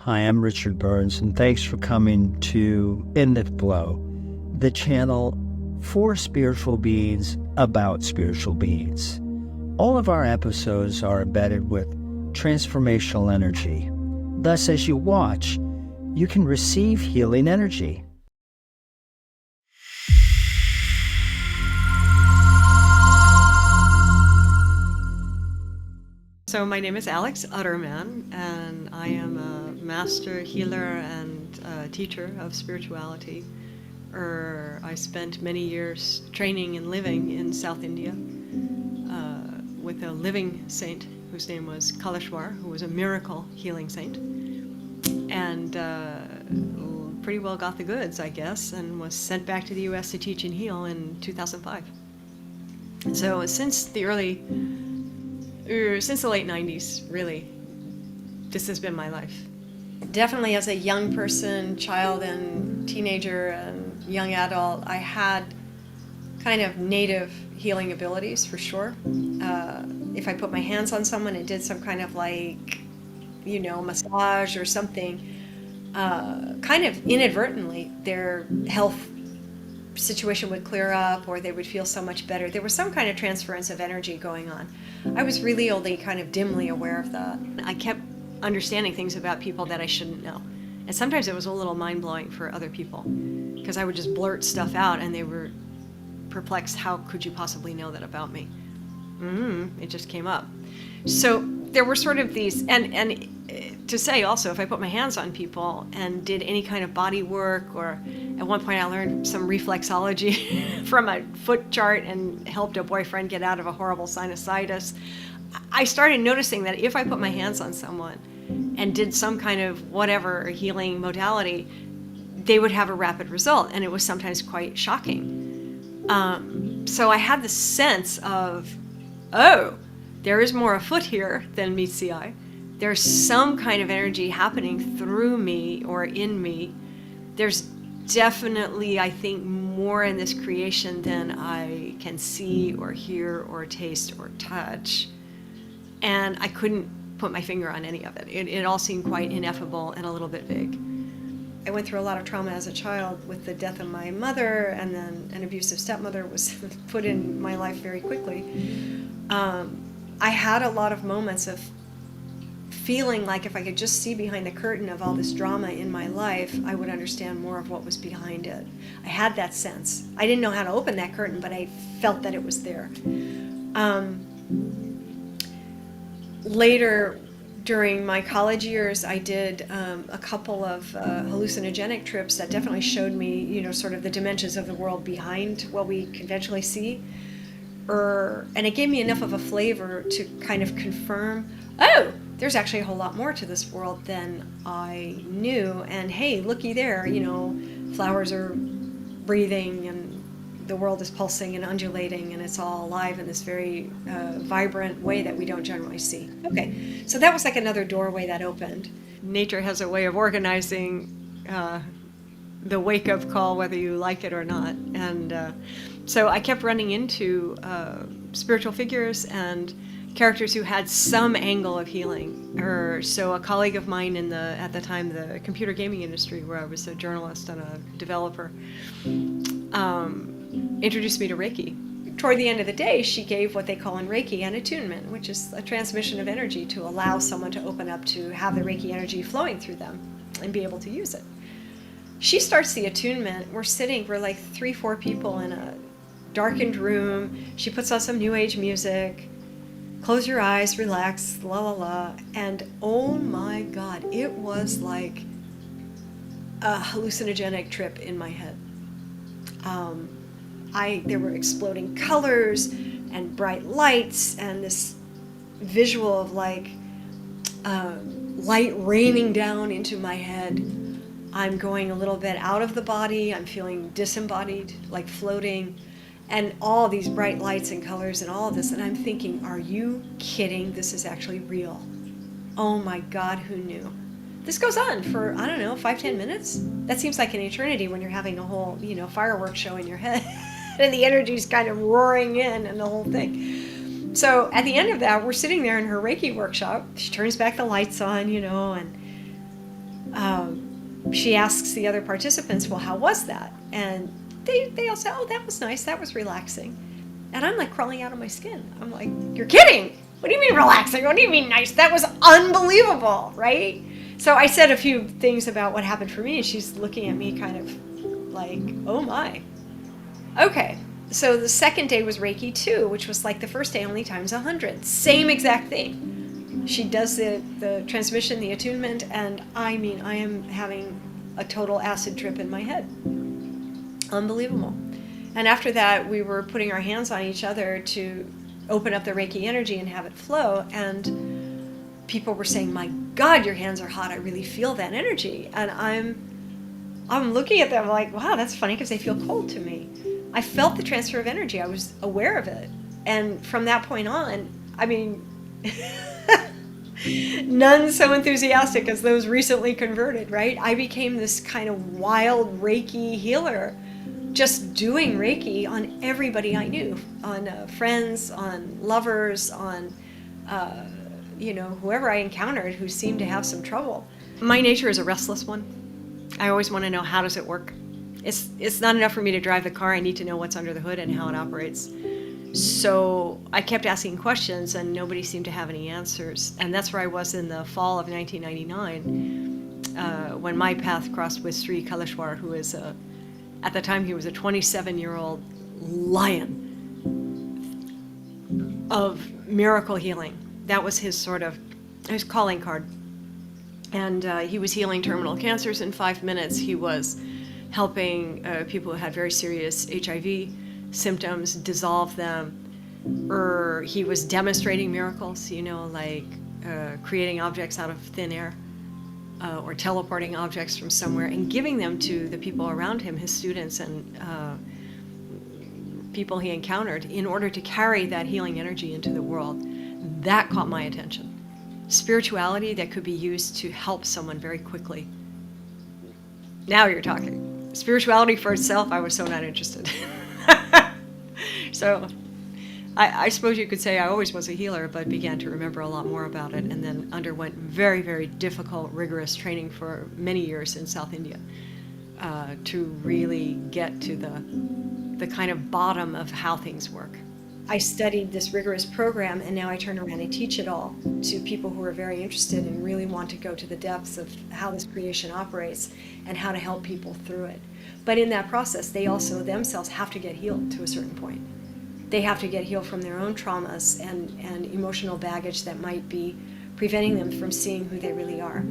Hi, I'm Richard Burns, and thanks for coming to Innate Flow, the channel for spiritual beings about spiritual beings. All of our episodes are embedded with transformational energy. Thus, as you watch, you can receive healing energy. So my name is Alx Utteman, and I am a master healer and teacher of spirituality. I spent many years training and living in South India with a living saint whose name was Kaleshwar, who was a miracle healing saint, and pretty well got the goods, I guess, and was sent back to the U.S. to teach and heal in 2005. So since the late 90s, really, this has been my life. Definitely as a young person, child and teenager and young adult, I had kind of native healing abilities for sure. If I put my hands on someone and did some kind of massage or something, kind of inadvertently, their health situation would clear up, or they would feel so much better. There was some kind of transference of energy going on. I was really only kind of dimly aware of that. I kept understanding things about people that I shouldn't know. And sometimes it was a little mind-blowing for other people, because I would just blurt stuff out and they were perplexed. How could you possibly know that about me? It just came up. So there were sort of these, and to say also, if I put my hands on people and did any kind of body work, or at one point I learned some reflexology from a foot chart and helped a boyfriend get out of a horrible sinusitis, I started noticing that if I put my hands on someone and did some kind of whatever healing modality, they would have a rapid result, and it was sometimes quite shocking. So I had this sense of, oh, there is more afoot here than meets the eye. There's some kind of energy happening through me or in me. There's definitely, I think, more in this creation than I can see or hear or taste or touch. And I couldn't put my finger on any of it. It all seemed quite ineffable and a little bit vague. I went through a lot of trauma as a child with the death of my mother, and then an abusive stepmother was put in my life very quickly. I had a lot of moments of feeling like if I could just see behind the curtain of all this drama in my life, I would understand more of what was behind it. I had that sense. I didn't know how to open that curtain, but I felt that it was there. Later, during my college years, I did a couple of hallucinogenic trips that definitely showed me, sort of the dimensions of the world behind what we conventionally see. And it gave me enough of a flavor to kind of confirm, oh, there's actually a whole lot more to this world than I knew. And hey, looky there, flowers are breathing and the world is pulsing and undulating, and it's all alive in this very vibrant way that we don't generally see. Okay, so that was like another doorway that opened. Nature has a way of organizing the wake-up call, whether you like it or not. And so I kept running into spiritual figures and characters who had some angle of healing. So a colleague of mine at the time, the computer gaming industry, where I was a journalist and a developer, introduced me to Reiki. Toward the end of the day, she gave what they call in Reiki an attunement, which is a transmission of energy to allow someone to open up to have the Reiki energy flowing through them and be able to use it. She starts the attunement. We're like 3-4 people in a darkened room. She puts on some new age music. Close your eyes, relax, la la la. And oh my God, it was like a hallucinogenic trip in my head. There were exploding colors and bright lights and this visual of light raining down into my head. I'm going a little bit out of the body. I'm feeling disembodied, like floating, and all these bright lights and colors and all of this. And I'm thinking, are you kidding? This is actually real. Oh my God, who knew? This goes on for, 5-10 minutes. That seems like an eternity when you're having a whole, fireworks show in your head and the energy's kind of roaring in and the whole thing. So at the end of that, we're sitting there in her Reiki workshop. She turns back the lights on, and She asks the other participants, well, how was that? And they all say, oh, that was nice, that was relaxing. And I'm like crawling out of my skin. I'm like, you're kidding. What do you mean relaxing? What do you mean nice? That was unbelievable, right? So I said a few things about what happened for me, and she's looking at me kind of like, oh my. Okay, so the second day was Reiki 2, which was like the first day only times 100. Same exact thing. She does the transmission, the attunement, and I mean, I am having a total acid trip in my head. Unbelievable. And after that, we were putting our hands on each other to open up the Reiki energy and have it flow. And people were saying, my God, your hands are hot. I really feel that energy. And I'm looking at them like, wow, that's funny because they feel cold to me. I felt the transfer of energy. I was aware of it. And from that point on, I mean, none so enthusiastic as those recently converted, right? I became this kind of wild Reiki healer, just doing Reiki on everybody I knew, on friends, on lovers, on whoever I encountered who seemed to have some trouble. My nature is a restless one. I always want to know, how does it work? It's not enough for me to drive the car. I need to know what's under the hood and how it operates. So I kept asking questions, and nobody seemed to have any answers. And that's where I was in the fall of 1999, when my path crossed with Sri Kaleshwar, who is at the time he was a 27-year-old lion of miracle healing. That was his his calling card. And he was healing terminal cancers in 5 minutes. He was helping people who had very serious HIV symptoms dissolve them. He was demonstrating miracles, like creating objects out of thin air, or teleporting objects from somewhere and giving them to the people around him, his students and people he encountered, in order to carry that healing energy into the world. That caught my attention. Spirituality that could be used to help someone very quickly. Now you're talking. Spirituality for itself, I was so not interested. So I suppose you could say I always was a healer, but began to remember a lot more about it, and then underwent very, very difficult, rigorous training for many years in South India to really get to the kind of bottom of how things work. I studied this rigorous program, and now I turn around and teach it all to people who are very interested and really want to go to the depths of how this creation operates and how to help people through it. But in that process, they also themselves have to get healed to a certain point. They have to get healed from their own traumas and emotional baggage that might be preventing them from seeing who they really are.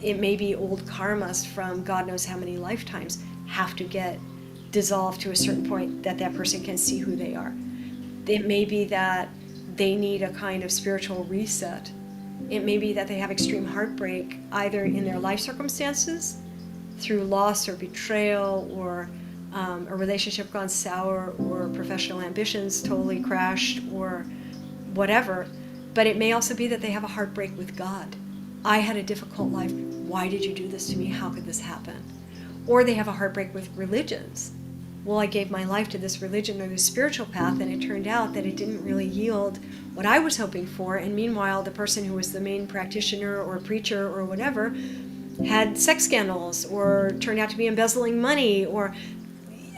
It may be old karmas from God knows how many lifetimes have to get dissolved to a certain point that that person can see who they are. It may be that they need a kind of spiritual reset. It may be that they have extreme heartbreak, either in their life circumstances, through loss or betrayal, or a relationship gone sour, or professional ambitions totally crashed, or whatever. But it may also be that they have a heartbreak with God. I had a difficult life. Why did you do this to me? How could this happen? Or they have a heartbreak with religions. Well, I gave my life to this religion or this spiritual path, and it turned out that it didn't really yield what I was hoping for. And meanwhile, the person who was the main practitioner or preacher or whatever had sex scandals, or turned out to be embezzling money. Or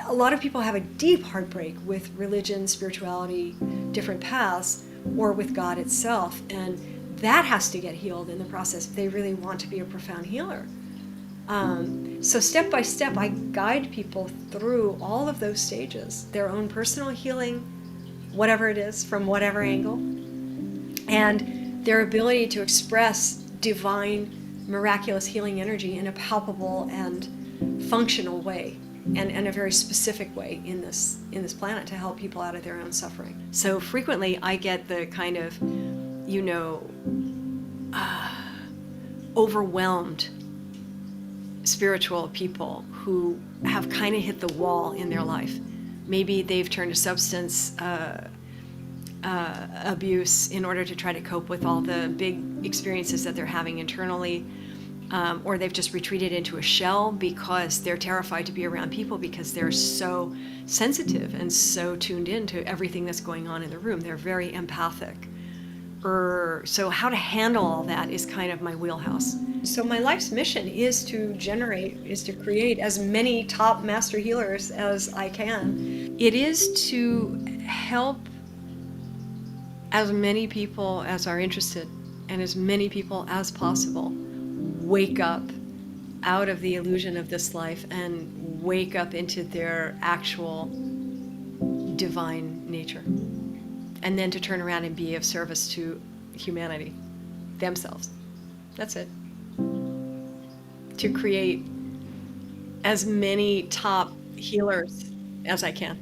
a lot of people have a deep heartbreak with religion, spirituality, different paths, or with God itself. And that has to get healed in the process if they really want to be a profound healer. So step by step, I guide people through all of those stages, their own personal healing, whatever it is, from whatever angle, and their ability to express divine, miraculous healing energy in a palpable and functional way, and a very specific way in this planet to help people out of their own suffering. So frequently I get the kind of, overwhelmed spiritual people who have kind of hit the wall in their life. Maybe they've turned to substance abuse in order to try to cope with all the big experiences that they're having internally, or they've just retreated into a shell because they're terrified to be around people because they're so sensitive and so tuned in to everything that's going on in the room. They're very empathic. So how to handle all that is kind of my wheelhouse. So my life's mission is to create as many top master healers as I can. It is to help as many people as are interested and as many people as possible wake up out of the illusion of this life and wake up into their actual divine nature. And then to turn around and be of service to humanity, themselves. That's it. To create as many top healers as I can.